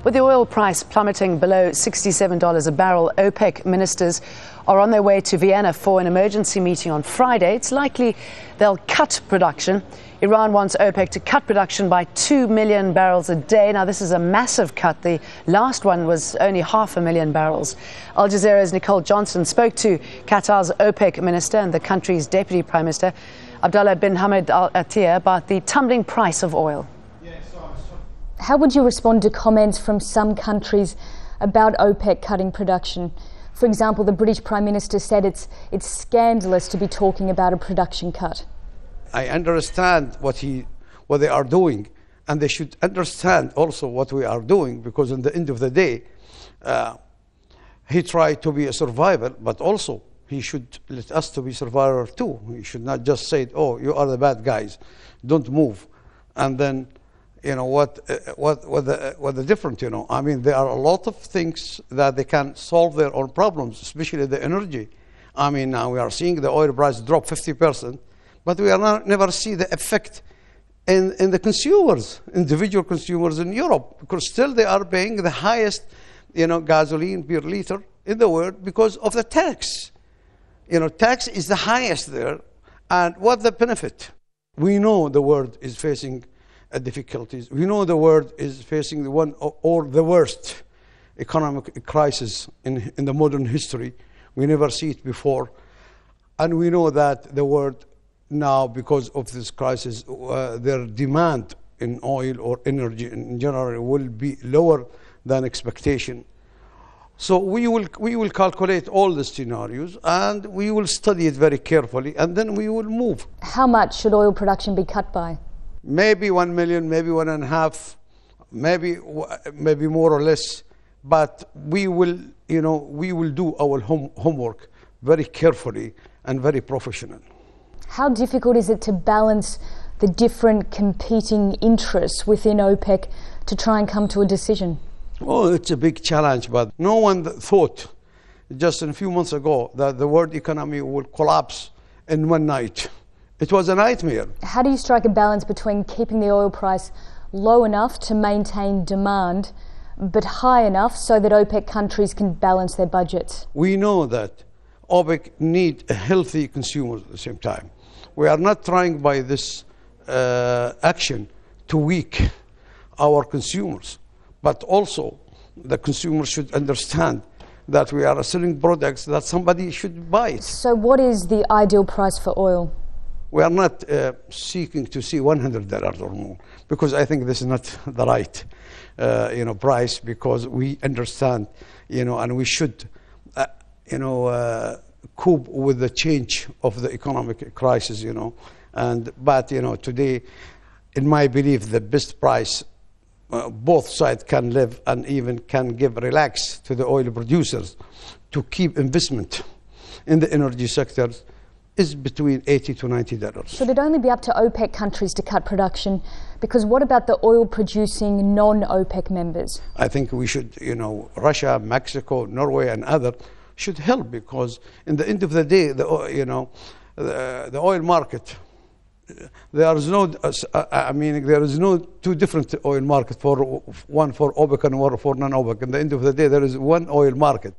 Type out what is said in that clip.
With the oil price plummeting below $67 a barrel, OPEC ministers are on their way to Vienna for an emergency meeting on Friday. It's likely they'll cut production. Iran wants OPEC to cut production by 2 million barrels a day. Now, this is a massive cut. The last one was only 500,000 barrels. Al Jazeera's Nicole Johnston spoke to Qatar's OPEC minister and the country's deputy prime minister, Abdullah Bin Hamad al-Attiyah, about the tumbling price of oil. How would you respond to comments from some countries about OPEC cutting production? For example, the British Prime Minister said it's scandalous to be talking about a production cut. I understand what they are doing, and they should understand also what we are doing, because in the end of the day, he tried to be a survivor, but also he should let us to be survivors too. He should not just say, "Oh, you are the bad guys, don't move," and then, you know, what the difference, you know. I mean, there are a lot of things that they can solve their own problems, especially the energy. I mean, now we are seeing the oil price drop 50%, but we are never see the effect in the consumers, individual consumers in Europe, because still they are paying the highest, you know, gasoline per liter in the world because of the tax. You know, tax is the highest there, and what the benefit? We know the world is facing difficulties. We know the world is facing the one or the worst economic crisis in the modern history. We never see it before. And we know that the world now, because of this crisis, their demand in oil or energy in general will be lower than expectation. So we will calculate all the scenarios, and we will study it very carefully, and then we will move. How much should oil production be cut by? Maybe 1 million, maybe 1.5, maybe more or less. But we will, you know, we will do our homework very carefully and very professional. How difficult is it to balance the different competing interests within OPEC to try and come to a decision? Oh, it's a big challenge, but no one thought just a few months ago that the world economy will collapse in one night. It was a nightmare. How do you strike a balance between keeping the oil price low enough to maintain demand, but high enough so that OPEC countries can balance their budgets? We know that OPEC need a healthy consumer at the same time. We are not trying by this action to weaken our consumers, but also the consumers should understand that we are selling products that somebody should buy it. So what is the ideal price for oil? We are not seeking to see $100 or more, because I think this is not the right price, because we understand, and we should cope with the change of the economic crisis, but today, in my belief, the best price both sides can live and even can give relax to the oil producers to keep investment in the energy sectors is between $80 to $90. Should it only be up to OPEC countries to cut production? Because what about the oil-producing non-OPEC members? I think we should, Russia, Mexico, Norway, and others should help, because in the end of the day, the oil market, there is no, there is no two different oil markets, one for OPEC and one for non-OPEC. In the end of the day, there is one oil market.